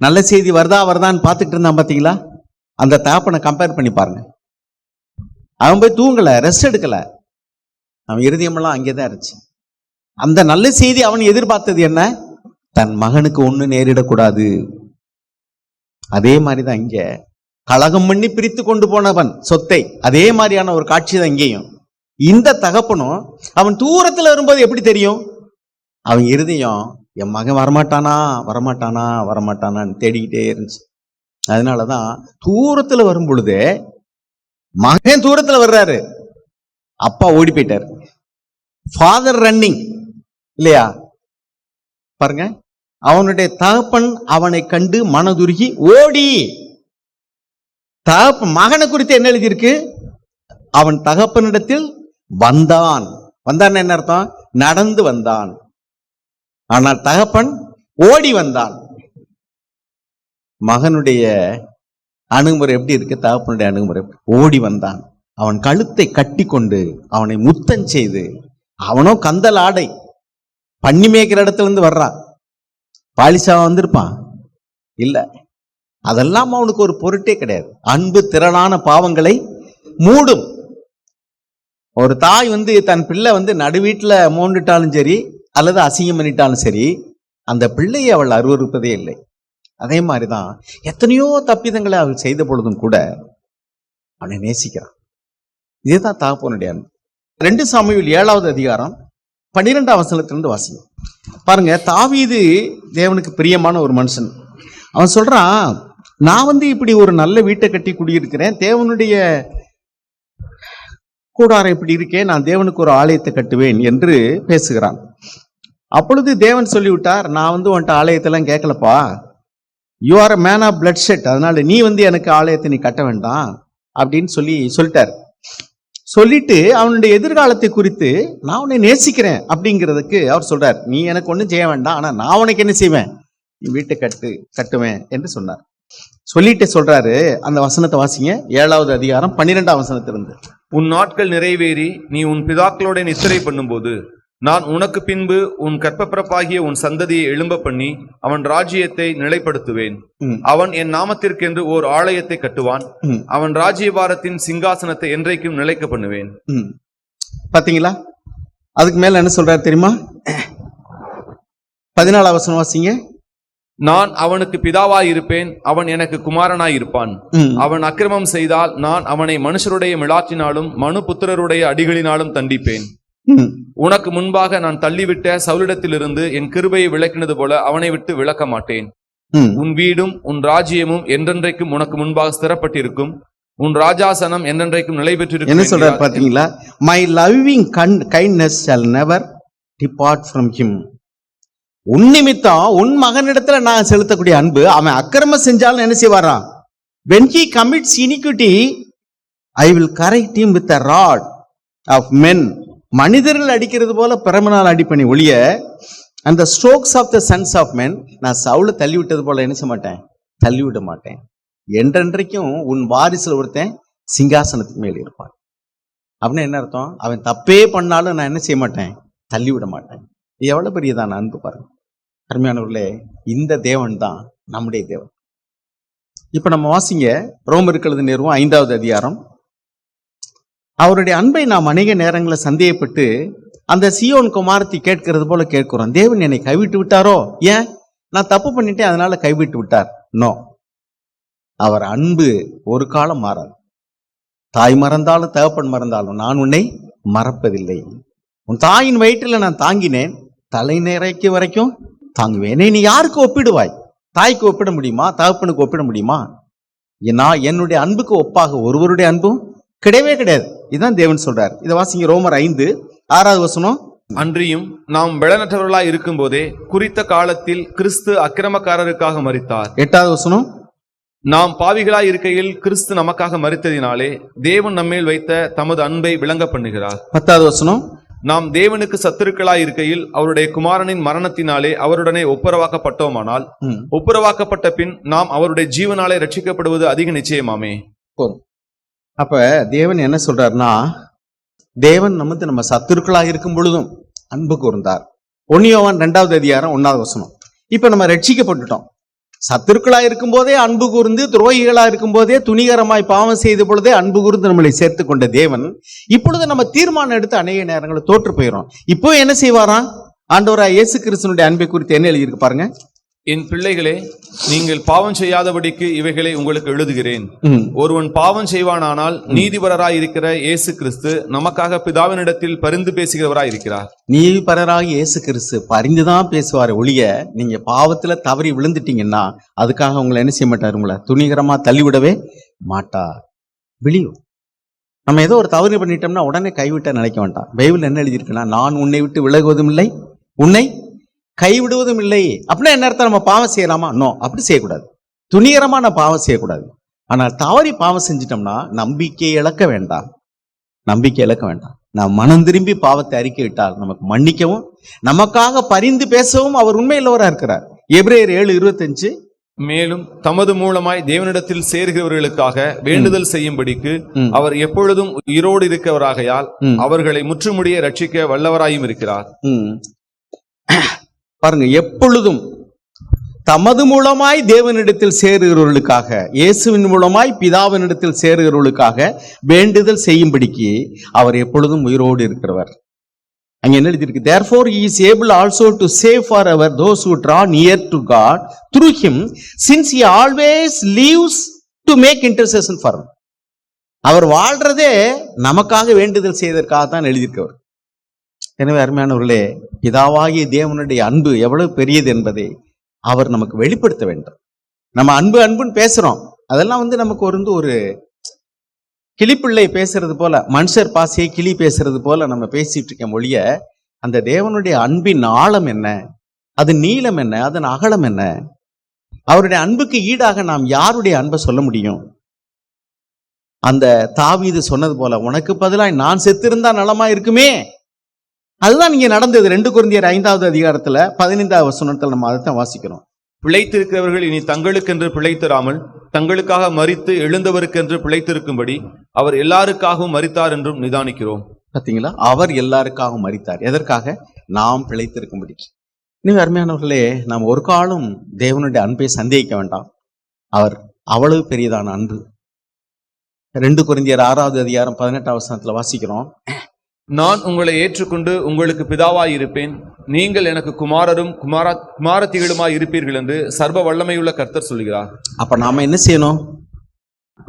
நல்ல செய்தி வருதான்னு பார்த்துக்கிட்டு இருந்தான். பாத்தீங்களா? அந்த தகப்பனை கம்பேர் பண்ணி பாருங்க. அவன் போய் தூங்கல, ரெஸ்ட் எடுக்கல. அவன் இருதயமெல்லாம் அங்கேதான் இருந்துச்சு. அந்த நல்ல செய்தி அவன் எதிர்பார்த்தது என்ன? தன் மகனுக்கு ஒண்ணு நேரிடக்கூடாது. அதே மாதிரிதான் இங்க கலகம் பண்ணி பிரித்து கொண்டு போனவன் சொத்தை, அதே மாதிரியான ஒரு காட்சி தான் இங்கேயும். இந்த தகப்பனும் அவன் தூரத்துல வரும்போது எப்படி தெரியும்? அவன் இருதயம் என் மகன் வரமாட்டானான்னு தேடிக்கிட்டே இருந்துச்சு. அதனாலதான் தூரத்துல வரும் பொழுது, மகன் தூரத்துல வர்றாரு, அப்பா ஓடி போயிட்டாரு. ஃபாதர் ரன்னிங் இல்லையா? பாருங்க, அவனுடைய தகப்பன் அவனை கண்டு மனதுருகி ஓடி. மகனை குறித்து என்ன எழுதியிருக்கு? அவன் தகப்பனிடத்தில் வந்தான். என்ன அர்த்தம்? நடந்து வந்தான். ஆனால் தகப்பன் ஓடி வந்தான். மகனுடைய அணுகுமுறை எப்படி இருக்கு? தகப்பனுடைய அணுகுமுறை ஓடி வந்தான். அவன் கழுத்தை கட்டி கொண்டு அவனை முத்தம் செய்து, அவனோ கந்தல் ஆடை பண்ணி மேய்க்கிற இடத்துல இருந்து வர்றான். பாலிசாவா வந்திருப்பான் இல்ல. அதெல்லாம் அவனுக்கு ஒரு பொருட்டே கிடையாது. அன்பு திரளான பாவங்களை மூடும். ஒரு தாய் தன் பிள்ளை நடுவீட்டுல மோண்டுட்டாலும் சரி, அல்லது அசிங்கம் பண்ணிட்டாலும் சரி, அந்த பிள்ளையை அவள் அருவருப்பதே இல்லை. அதே மாதிரிதான் எத்தனையோ தப்பிதங்களை அவள் செய்த பொழுதும் கூட அவனை நேசிக்கிறான். இதுதான் தகப்பனுடைய அன்பு. 2 சாமுவேல் 7வது அதிகாரம் 12ஆம் வசனத்திலிருந்து வாசிங்க. பாருங்க, தாவீது தேவனுக்கு பிரியமான ஒரு மனுஷன். அவன் சொல்றான், நான் இப்படி ஒரு நல்ல வீட்டை கட்டி குடியிருக்கிறேன், தேவனுடைய கூடாரம் இப்படி இருக்கேன், நான் தேவனுக்கு ஒரு ஆலயத்தை கட்டுவேன் என்று பேசுகிறான். அப்பொழுது தேவன் சொல்லிவிட்டார், நான் உன்ட்ட ஆலயத்தெல்லாம் கேட்கலப்பா, you are a man of blood shed, அதனால நீ எனக்கு ஆலயத்தை நீ கட்ட வேண்டாம் அப்படின்னு சொல்லிட்டார். சொல்லிட்டு அவனுடைய எதிர்காலத்தை குறித்து, நான் உன்னை நேசிக்கிறேன் அப்படிங்கிறதுக்கு அவர் சொல்றார், நீ எனக்கு ஒன்றும் செய்ய வேண்டாம், ஆனா நான் உனக்கு என்ன செய்வேன், நீ வீட்டை கட்டுவேன் என்று சொன்னார். சொல்லிட்டு சொல்றாரு, அந்த வசனத்தை வாசிங்க. 7வது அதிகாரம் 12ஆம் வசனத்திலிருந்து. உன் நாட்கள் நிறைவேறி நீ உன் பிதாக்களோட நித்திரை பண்ணும்போது நான் உனக்கு பின்பு உன் கற்பப்பிறப்பாகிய உன் சந்ததியை எழும்ப பண்ணி அவன் ராஜ்யத்தை நிலைப்படுத்துவேன். அவன் என் நாமத்திற்கென்று ஓர் ஆலயத்தை கட்டுவான். அவன் ராஜ்யபாரத்தின் சிங்காசனத்தை என்றைக்கும் நிலைக்க பண்ணுவேன். பாத்தீங்களா? அதுக்கு மேல என்ன சொல்றாரு தெரியுமா? 14ஆம் வசனம் வாசிங்க. நான் அவனுக்கு பிதாவாயிருப்பேன், அவன் எனக்கு குமாரனாயிருப்பான். அவன் அக்கிரமம் செய்தால் நான் அவனை மனுஷருடைய மிளாற்றினாலும் மனு புத்திரருடைய அடிகளினாலும் தண்டிப்பேன். உனக்கு முன்பாக நான் தள்ளிவிட்ட சவுலிடத்திலிருந்து என் கிருபையை விளக்கினது போல அவனை விட்டு விளக்க மாட்டேன். உன் வீடும் உன் ராஜ்யமும் என்றென்றைக்கும் உனக்கு முன்பாக ஸ்திரப்பட்டிருக்கும். உன் ராஜாசனம் என்றென்றைக்கும் நிலை பெற்றிருக்கும். என்ன சொல்றாரு பாத்தீங்களா? My loving kindness shall never depart from him. உன் நிமித்தம் உன் மகனிடத்துல நான் செலுத்தக்கூடிய அன்பு, அவன் அக்கிரமம் செஞ்சாலும் என்ன செய்வாராம்? When he commits iniquity, I will correct him with a rod of men. மனிதர்கள் அடிக்கிறது போல பிரமனால் அடிப்பணி ஒழிய, அந்த strokes of the sons of men, நான் சவுல தள்ளி விட்டது போல என்ன செய்ய மாட்டேன், தள்ளிவிட மாட்டேன். என்றென்றைக்கும் உன் வாரிசுல ஒருத்தன் சிங்காசனத்துக்கு மேல் இருப்பான். அப்படின்னு என்ன அர்த்தம்? அவன் தப்பே பண்ணாலும் நான் என்ன செய்ய மாட்டேன், தள்ளிவிட மாட்டேன். எவ்வளவு பெரியதான அன்பு பாருங்க. அருமையானவர்களே, இந்த தேவன் தான் நம்முடைய தேவன். இப்ப நம்ம வாசிங்க ரோமருக்கு எழுதின நிருபம் 5வது அதிகாரம். அவருடைய அன்பை நாம் அநேக நேரங்களில் சந்தேகப்பட்டு அந்த சீயோன் குமாரத்தி கேட்கிறது போல கேட்கிறோம். தேவன் என்னை கைவிட்டு விட்டாரோ? ஏன்? நான் தப்பு பண்ணிட்டேன் அதனால கைவிட்டு விட்டார்? நோ. அவர் அன்பு ஒரு காலம் மாறாது. தாய் மறந்தாலும் தகப்பன் மறந்தாலும் நான் உன்னை மறப்பதில்லை. உன் தாயின் வயிற்றில் நான் தாங்கினேன், தலை நிறைக்கு வரைக்கும் தாங்குவேன். நீ யாருக்கு ஒப்பிடுவாய்? தாய்க்கு ஒப்பிட முடியுமா? தகப்பனுக்கு ஒப்பிட முடியுமா? நான் என்னுடைய அன்புக்கு ஒப்பாக ஒருவருடைய அன்பும் கிடையவே கிடையாது. இதுதான் தேவன் சொல்றார். இதை வாசிங்க ரோமர் 5:6 வசனம். அன்றியும் நாம் பெலனற்றவர்களாய் இருக்கும் போதே குறித்த காலத்தில் கிறிஸ்து அக்கிரமக்காரருக்காக மரித்தார். 8வது வசனம். நாம் பாவிகளாய் இருக்கையில் கிறிஸ்து நமக்காக மரித்ததினாலே தேவன் நம்மேல் வைத்த தமது அன்பை விளங்க பண்ணுகிறார். 10வது வசனம். நாம் தேவனுக்கு சத்துருக்களாய் இருக்கையில் அவருடைய குமாரனின் மரணத்தினாலே அவருடனே ஒப்புரவாக்கப்பட்டோமானால் ஒப்புரவாக்கப்பட்ட பின் நாம் அவருடைய ஜீவனாலே ரட்சிக்கப்படுவது அதிக நிச்சயமாமே. அப்ப தேவன் என்ன சொல்றாருன்னா, தேவன் நம்ம சத்துருக்களாக இருக்கும் பொழுதும் அன்பு கூர்ந்தார். 1 யோவான் 2வது அதிகாரம் 1வது வசனம். இப்ப நம்ம ரட்சிக்கப்பட்டுட்டோம். சத்துருக்களா இருக்கும் போதே அன்பு கூர்ந்து, துரோகிகளா இருக்கும் போதே துணிகரமாய் பாவம் செய்த பொழுதே அன்பு கூர்ந்து நம்மளை சேர்த்து கொண்ட தேவன் இப்பொழுது நம்ம தீர்மானம் எடுத்து அநேக நேரங்களில் தோற்று போயிடும். இப்போ என்ன செய்வாராம்? ஆண்டவராய் இயேசு கிறிஸ்துவினுடைய அன்பை குறித்து என்ன எழுதியிருக்கு பாருங்க. என் பிள்ளைகளே, நீங்கள் பாவம் செய்யாதபடிக்கு இவைகளை உங்களுக்கு எழுதுகிறேன். ஒருவன் பாவம் செய்வானானால் நீதிபரராய் இருக்கிற இயேசு கிறிஸ்து நமக்காக பிதாவினிடத்தில் பரிந்து பேசுகிறவராய் இருக்கிறார். நீதிபரராய் இயேசு கிறிஸ்து பரிந்துதான் பேசுவார் ஒழிய, நீங்க பாவத்துல தவறி விழுந்துட்டீங்கன்னா அதுக்காக உங்களை என்ன செய்ய மாட்டார்? உங்களை துணிகரமா தள்ளிவிடவே மாட்டார். விழியும் நம்ம ஏதோ ஒரு தவறு பண்ணிட்டோம்னா உடனே கைவிட்ட நினைக்க வேண்டாம். பைபிள் என்ன எழுதியிருக்குன்னா, நான் உன்னை விட்டு விலகுவதும் இல்லை, உன்னை கைவிடுவதும் இல்லை. அப்படின்னா என்ன அர்த்தம்? நம்ம பாவம் செய்யலாமா? நோ, அப்படி செய்யக்கூடாது. துணிகரமா நான் பாவம் செய்யக்கூடாது. ஆனால் தவறி பாவம் செஞ்சிட்டோம்னா நம்பிக்கை இழக்க வேண்டாம். நம்பிக்கை இழக்க வேண்டாம். நாம் மனம் திரும்பி பாவத்தை அறிக்கையிட்டால் நமக்கு மன்னிக்கவும் நமக்காக பரிந்து பேசவும் அவர் உண்மையுள்ளவராக இருக்கிறார். எபிரேயர் 7:25. மேலும் தமது மூலமாய் தேவனிடத்தில் சேர்கிறவர்களுக்காக வேண்டுதல் செய்யும்படிக்கு அவர் எப்பொழுதும் உயிரோடு இருக்கிறவராகையால் அவர்களை முற்றுமுடிய ரட்சிக்க வல்லவராயும் இருக்கிறார். பாருங்க, எப்பொழுதும் தமது மூலமாய் தேவனிடத்தில் சேருகிறவர்களுக்காக, இயேசுவின் மூலமாய் பிதாவினிடத்தில் சேருகிறவர்களுக்காக வேண்டுதல் செய்யும்படிக்கு அவர் எப்பொழுதும் உயிரோடு இருக்கிறவர். அங்க என்ன எழுதியிருக்கு? Therefore he is able also to save forever those who draw near to God through him, since he always lives to make intercession for them. அவர் வாழ்றதே நமக்காக வேண்டுதல் செய்வதற்காக தான் எழுதியிருக்கவர். எனவே அருமையானவர்களே, பிதாவாகிய தேவனுடைய அன்பு எவ்வளவு பெரியது என்பதை அவர் நமக்கு வெளிப்படுத்த வேண்டும். நம்ம அன்பு அன்புன்னு பேசுறோம், அதெல்லாம் நமக்கு ஒரு கிளிப்பிள்ளை பேசுறது போல, மனுஷர் பாசையை கிளி பேசுறது போல நம்ம பேசிட்டு இருக்க மொழிய, அந்த தேவனுடைய அன்பின் ஆழம் என்ன, அது நீளம் என்ன, அதன் அகலம் என்ன, அவருடைய அன்புக்கு ஈடாக நாம் யாருடைய அன்பை சொல்ல முடியும்? அந்த தாவீது சொன்னது போல, உனக்கு பதிலாய் நான் செத்திருந்தா நலமா இருக்குமே. அதுதான் இங்க நடந்தது. 2 கொரிந்தியர் 5வது அதிகாரத்துல 15வது வசனத்துல நம்ம அதைத்தான் வாசிக்கிறோம். பிழைத்திருக்கிறவர்கள் இனி தங்களுக்கென்று பிழைத்திராமல் தங்களுக்காக மரித்து எழுந்தவருக்கென்று பிழைத்திருக்கும்படி அவர் எல்லாருக்காகவும் மரித்தார் என்றும் நிதானிக்கிறோம். பாத்தீங்களா? அவர் எல்லாருக்காகவும் மரித்தார். எதற்காக? நாம் பிழைத்திருக்கும்படி. இன்னும் அருமையானவர்களே, நாம் ஒரு காலம் தேவனுடைய அன்பை சந்தேகிக்க வேண்டாம். அவர் அவ்வளவு பெரியதான அன்பு. 2 கொரிந்தியர் 6வது அதிகாரம் 18வது வசனத்துல வாசிக்கிறோம். நான் உங்களை ஏற்றுக்கொண்டு உங்களுக்கு பிதாவாய் இருப்பேன், நீங்கள் எனக்கு குமாரரும் குமாரத்திகளுமாய் இருப்பீர்கள் என்று சர்வ வல்லமையுள்ள கர்த்தர் சொல்கிறார். அப்ப நாம என்ன செய்யணும்?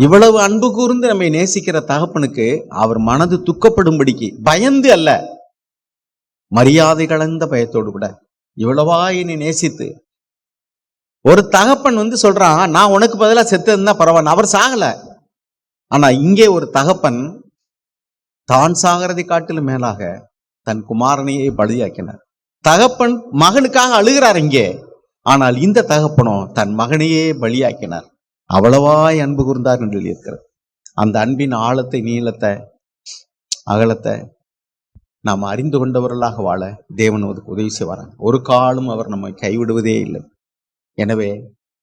இவ்வளவு அன்பு கூர்ந்து நம்மை நேசிக்கிற தகப்பனுக்கு அவர் மனது துக்கப்படும்படிக்கு பயந்து அல்ல, மரியாதை கலந்த பயத்தோடு கூட இவ்வளவா என்னை நேசித்து ஒரு தகப்பன் சொல்றான், நான் உனக்கு பதிலாக செத்ததுன்னா பரவாயில்ல, அவர் சாகல. ஆனா இங்கே ஒரு தகப்பன் தான் சாகிறதை காட்டிலும் மேலாக தன் குமாரனையே பலியாக்கினார். தகப்பன் மகனுக்காக அழுகிறார் இங்கே, ஆனால் இந்த தகப்பனோ தன் மகனையே பலியாக்கினார். அவ்வளவாய் அன்பு கூர்ந்தார் என்று எழுதியிருக்கிறது. அந்த அன்பின் ஆழத்தை, நீளத்தை, அகலத்தை நாம் அறிந்து கொண்டவர்களாக வாழ தேவன் உதவி செய்வார். ஒரு காலம் அவர் நம்மை கைவிடுவதே இல்லை. எனவே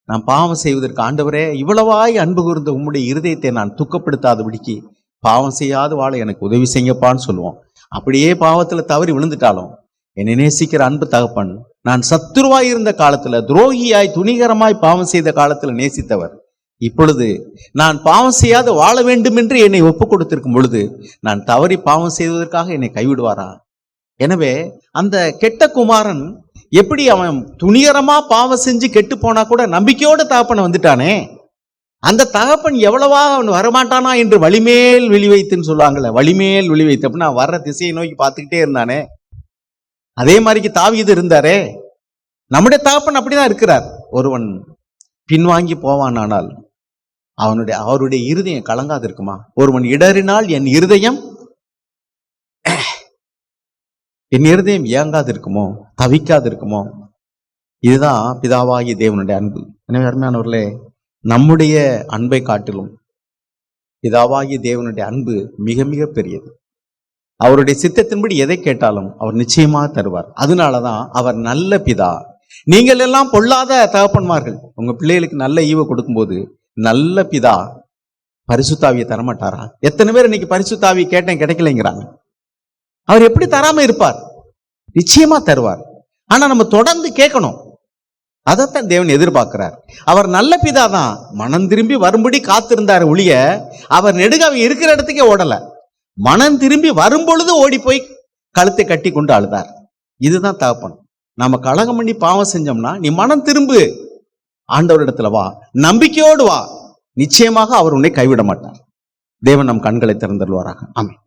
நாம் பாவம் செய்வதற்கு, ஆண்டவரே இவ்வளவாய் அன்பு கூர்ந்த உம்முடைய இருதயத்தை நான் துக்கப்படுத்தாதபடிக்கு பாவம் செய்யாது வாழ எனக்கு உதவி செய்யப்பான்னு சொல்லுவோம். அப்படியே பாவத்துல தவறி விழுந்துட்டாலும் என்னை நேசிக்கிற அன்பு தகப்பன் நான் சத்துருவாய் இருந்த காலத்துல, துரோகியாய் துணிகரமாய் பாவம் செய்த காலத்துல நேசித்தவர், இப்பொழுது நான் பாவம் செய்யாத வாழ வேண்டும் என்று என்னை ஒப்பு கொடுத்திருக்கும் பொழுது நான் தவறி பாவம் செய்வதற்காக என்னை கைவிடுவாரா? எனவே அந்த கெட்ட குமாரன் எப்படி அவன் துணிகரமா பாவம் செஞ்சு கெட்டு போனா கூட நம்பிக்கையோட தகப்பனை வந்துட்டானே, அந்த தகப்பன் எவ்வளவா அவன் வரமாட்டானா என்று வழிமேல் விழி வைத்துன்னு சொல்லுவாங்கல்ல, வழிமேல் விழி வைத்து அப்படின்னா வர்ற திசையை நோக்கி பார்த்துக்கிட்டே இருந்தானே, அதே மாதிரிக்கு தாவீது இருந்தாரே. நம்முடைய தகப்பன் அப்படிதான் இருக்கிறார். ஒருவன் பின்வாங்கி போவானால் அவருடைய இருதயம் கலங்காது இருக்குமா? ஒருவன் இடறினால் என் இருதயம் ஏங்காது இருக்குமோ, தவிக்காது இருக்குமோ? இதுதான் பிதாவாகிய தேவனுடைய அன்பு. எனவே அருமையானவர்களே, நம்முடைய அன்பை காட்டிலும் பிதாவாகிய தேவனுடைய அன்பு மிக மிக பெரியது. அவருடைய சித்தத்தின்படி எதை கேட்டாலும் அவர் நிச்சயமாக தருவார். அதனாலதான் அவர் நல்ல பிதா. நீங்கள் எல்லாம் பொல்லாத தகப்பன்மார்கள், உங்க பிள்ளைகளுக்கு நல்ல ஈவை கொடுக்கும்போது நல்ல பிதா பரிசுத்தாவியை தரமாட்டாரா? எத்தனை பேர் இன்னைக்கு பரிசுத்தாவி கேட்டேன் கிடைக்கலைங்கிறாங்க. அவர் எப்படி தராம இருப்பார்? நிச்சயமா தருவார். ஆனா நம்ம தொடர்ந்து கேட்கணும். அதைத்தான் தேவன் எதிர்பார்க்கிறார். அவர் நல்ல பிதா தான். மனம் திரும்பி வரும்படி காத்திருந்தார் ஒழிய அவர் நெடுக இருக்கிற இடத்துக்கே ஓடல. மனம் திரும்பி வரும்பொழுது ஓடி போய் கழுத்தை கட்டி கொண்டு அழுதார். இதுதான் தகப்பன். நாம கலகம் பண்ணி பாவம் செஞ்சோம்னா நீ மனம் திரும்பு, ஆண்டவரிடத்துல வா, நம்பிக்கையோடு வா, நிச்சயமாக அவர் உன்னை கைவிட மாட்டார். தேவன் நம் கண்களை திறந்தருள்வாராக. ஆமென்.